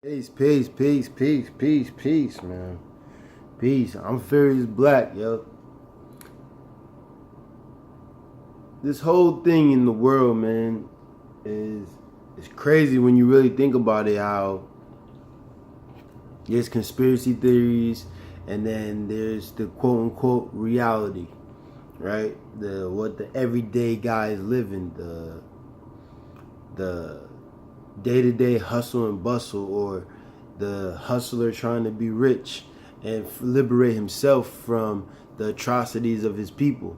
Peace, man. Peace. I'm Furious Black, yo. This whole thing in the world, man, is crazy when you really think about it. How there's conspiracy theories, and then there's the quote unquote reality, right? What the everyday guy is living, the day-to-day hustle and bustle, or the hustler trying to be rich and liberate himself from the atrocities of his people,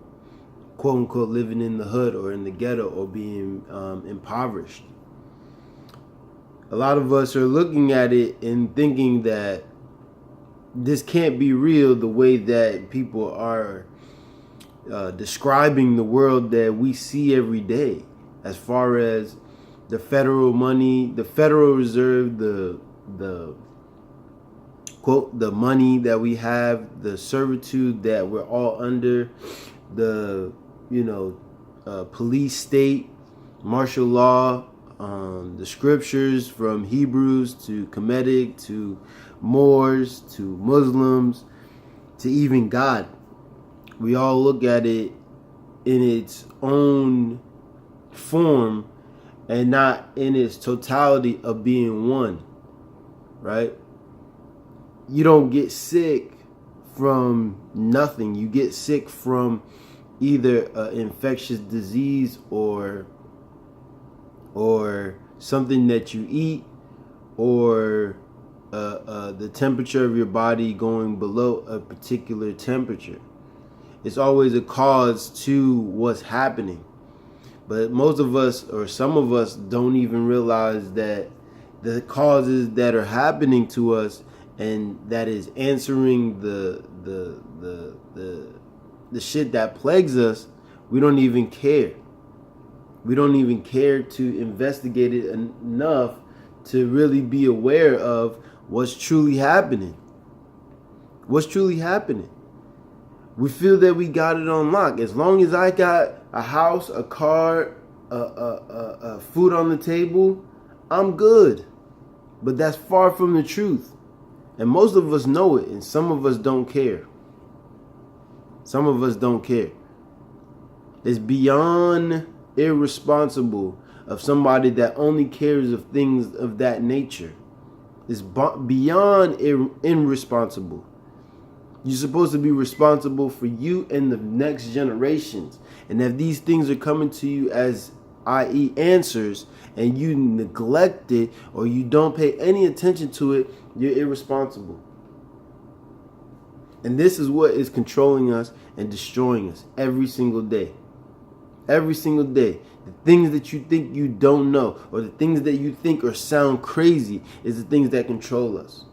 quote unquote, living in the hood or in the ghetto or being impoverished. A lot of us are looking at it and thinking that this can't be real the way that people are describing the world that we see every day, as far as the federal money, the Federal Reserve, the quote, the money that we have, the servitude that we're all under, the police state, martial law, the scriptures from Hebrews to Kemetic to Moors to Muslims to even God. We all look at it in its own form and not in its totality of being one, right? You don't get sick from nothing. You get sick from either an infectious disease or something that you eat, or the temperature of your body going below a particular temperature. It's always a cause to what's happening. But most of us, or some of us, don't even realize that the causes that are happening to us and that is answering the shit that plagues us, we don't even care. We don't even care to investigate it enough to really be aware of what's truly happening. What's truly happening? We feel that we got it on lock. As long as I got a house, a car, food on the table, I'm good. But that's far from the truth. And most of us know it, and some of us don't care. Some of us don't care. It's beyond irresponsible of somebody that only cares of things of that nature. It's beyond irresponsible. You're supposed to be responsible for you and the next generations. And if these things are coming to you as, i.e., answers, and you neglect it or you don't pay any attention to it, you're irresponsible. And this is what is controlling us and destroying us every single day. Every single day. The things that you think you don't know, or the things that you think or sound crazy, is the things that control us.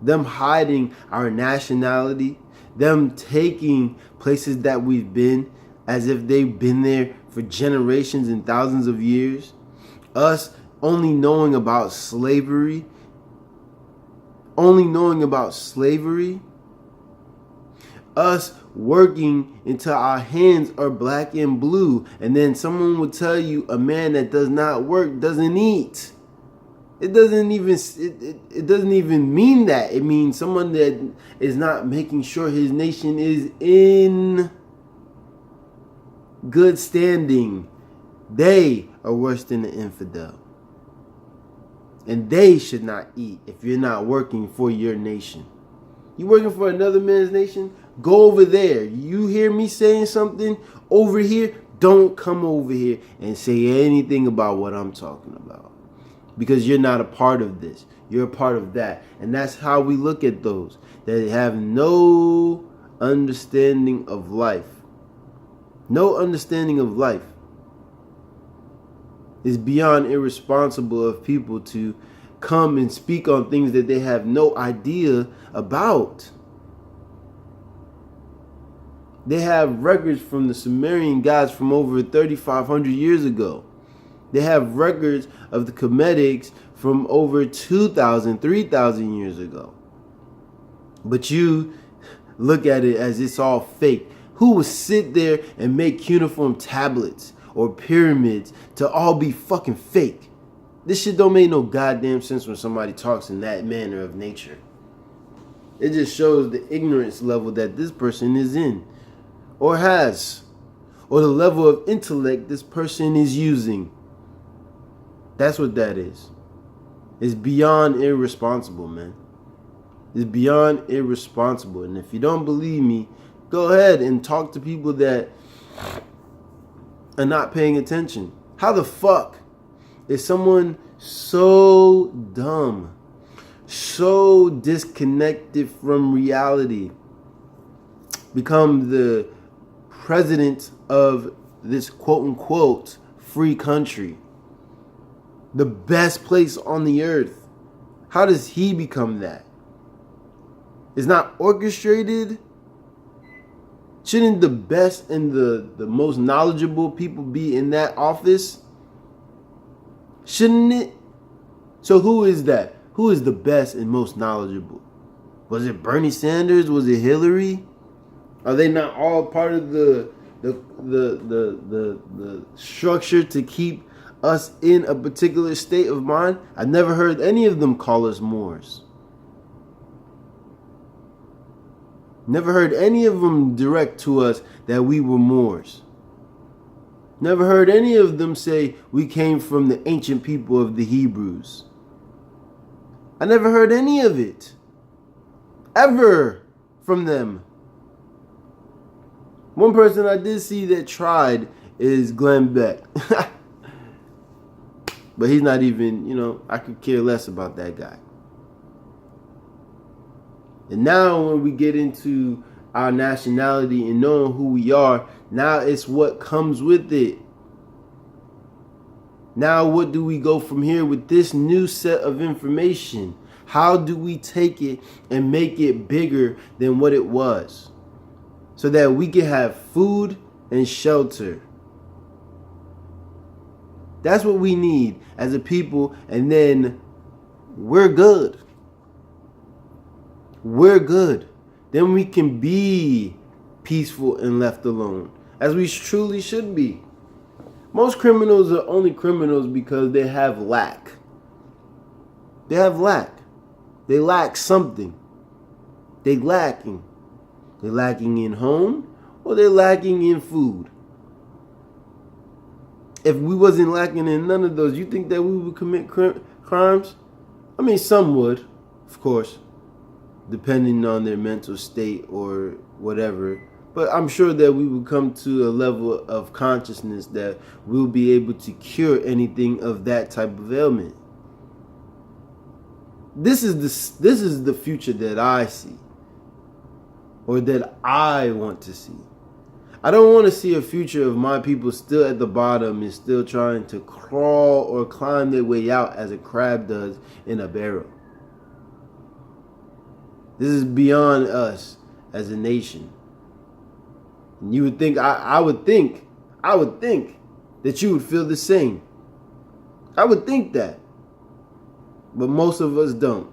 Them hiding our nationality, them taking places that we've been as if they've been there for generations and thousands of years. Us only knowing about slavery. Us working until our hands are black and blue. And then someone will tell you a man that does not work doesn't eat. It doesn't even mean that. It means someone that is not making sure his nation is in good standing. They are worse than the infidel. And they should not eat if you're not working for your nation. You working for another man's nation? Go over there. You hear me saying something over here? Don't come over here and say anything about what I'm talking about. Because you're not a part of this. You're a part of that. And that's how we look at those that have no understanding of life. No understanding of life. It's beyond irresponsible of people to come and speak on things that they have no idea about. They have records from the Sumerian gods from over 3,500 years ago. They have records of the Kemetics from over 2,000, 3,000 years ago. But you look at it as it's all fake. Who would sit there and make cuneiform tablets or pyramids to all be fucking fake? This shit don't make no goddamn sense when somebody talks in that manner of nature. It just shows the ignorance level that this person is in, or has, or the level of intellect this person is using. That's what that is. It's beyond irresponsible, man. It's beyond irresponsible. And if you don't believe me, go ahead and talk to people that are not paying attention. How the fuck is someone so dumb, so disconnected from reality, become the president of this quote-unquote free country, the best place on the earth? How does he become that? It's not orchestrated. Shouldn't the best and the most knowledgeable people be in that office? Shouldn't it? So who is that? Who is the best and most knowledgeable? Was it Bernie Sanders? Was it Hillary? Are they not all part of the structure to keep us in a particular state of mind? I never heard any of them call us Moors. Never heard any of them direct to us that we were Moors. Never heard any of them say we came from the ancient people of the Hebrews. I never heard any of it, ever, from them. One person I did see that tried is Glenn Beck. But he's not even, I could care less about that guy. And now when we get into our nationality and knowing who we are, now it's what comes with it. Now what do we go from here with this new set of information? How do we take it and make it bigger than what it was? So that we can have food and shelter. That's what we need as a people, and then we're good. We're good. Then we can be peaceful and left alone, as we truly should be. Most criminals are only criminals because they have lack. They have lack. They lack something. They lacking. They're lacking in home, or they're lacking in food. If we wasn't lacking in none of those, you think that we would commit crimes? I mean, some would, of course, depending on their mental state or whatever. But I'm sure that we would come to a level of consciousness that we'll be able to cure anything of that type of ailment. This is the future that I see, or that I want to see. I don't want to see a future of my people still at the bottom and still trying to crawl or climb their way out as a crab does in a barrel. This is beyond us as a nation. And you would think, I would think that you would feel the same. I would think that. But most of us don't.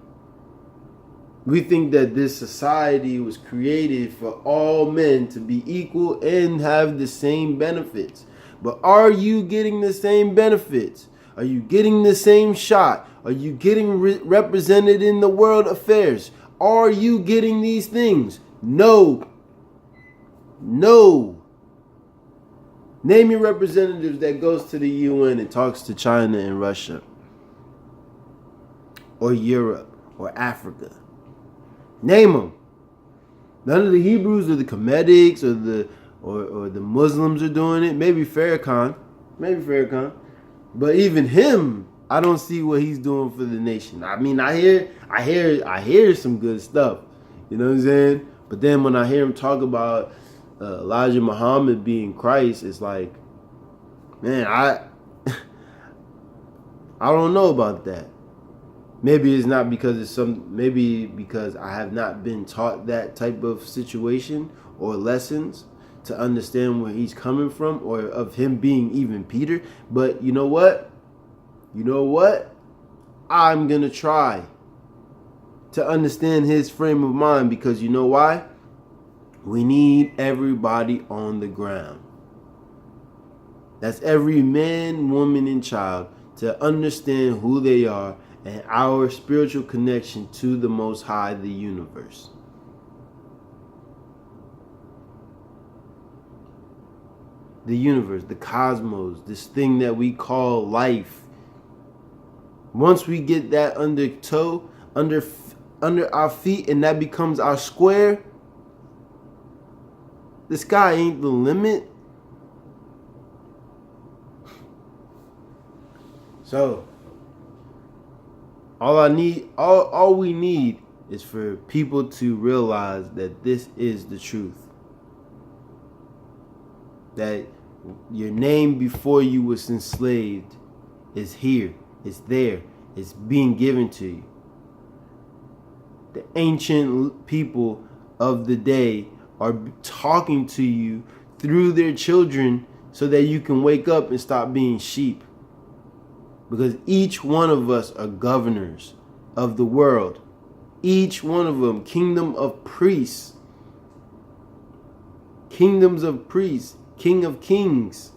We think that this society was created for all men to be equal and have the same benefits. But are you getting the same benefits? Are you getting the same shot? Are you getting represented in the world affairs? Are you getting these things? No. No. Name your representatives that goes to the UN and talks to China and Russia, or Europe, or Africa. Name them. None of the Hebrews or the Comedics or the Muslims are doing it. Maybe Farrakhan. But even him, I don't see what he's doing for the nation. I mean, I hear some good stuff. You know what I'm saying? But then when I hear him talk about Elijah Muhammad being Christ, it's like, man, I don't know about that. Maybe it's not because maybe because I have not been taught that type of situation or lessons to understand where he's coming from, or of him being even Peter. But you know what? I'm going to try to understand his frame of mind, because you know why? We need everybody on the ground. That's every man, woman, and child to understand who they are and our spiritual connection to the Most High, the universe. The universe, the cosmos, this thing that we call life. Once we get that under our feet, and that becomes our square, the sky ain't the limit. So all we need is for people to realize that this is the truth. That your name before you was enslaved is here, it's there, it's being given to you. The ancient people of the day are talking to you through their children so that you can wake up and stop being sheep. Because each one of us are governors of the world. Each one of them, kingdom of priests. Kingdoms of priests. King of kings.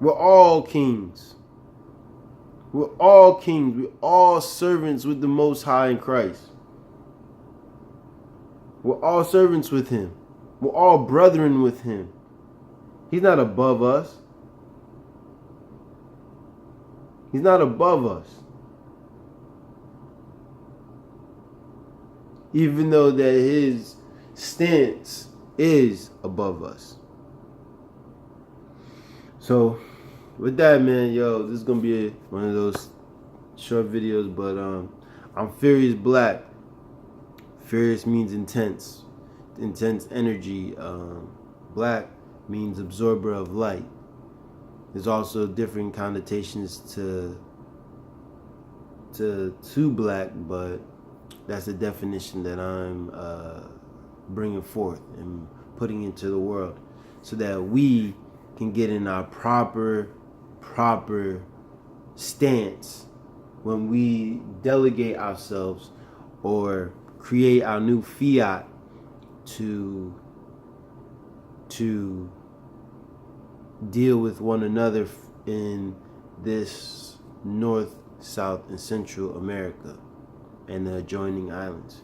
We're all kings. We're all kings. We're all servants with the Most High in Christ. We're all servants with Him. We're all brethren with Him. He's not above us. He's not above us. Even though that His stance is above us. So, with that, man, yo, this is going to be one of those short videos, but I'm Furious Black. Furious means intense energy. Black means absorber of light. There's also different connotations to black, but that's the definition that I'm bringing forth and putting into the world, so that we can get in our proper stance when we delegate ourselves or create our new fiat to deal with one another in this North, South, and Central America and the adjoining islands.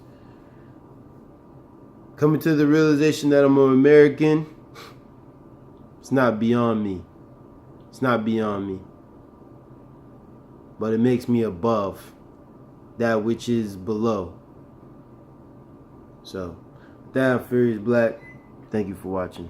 Coming to the realization that I'm an American, it's not beyond me. It's not beyond me. But it makes me above that which is below. So, with that, I'm Furious Black. Thank you for watching.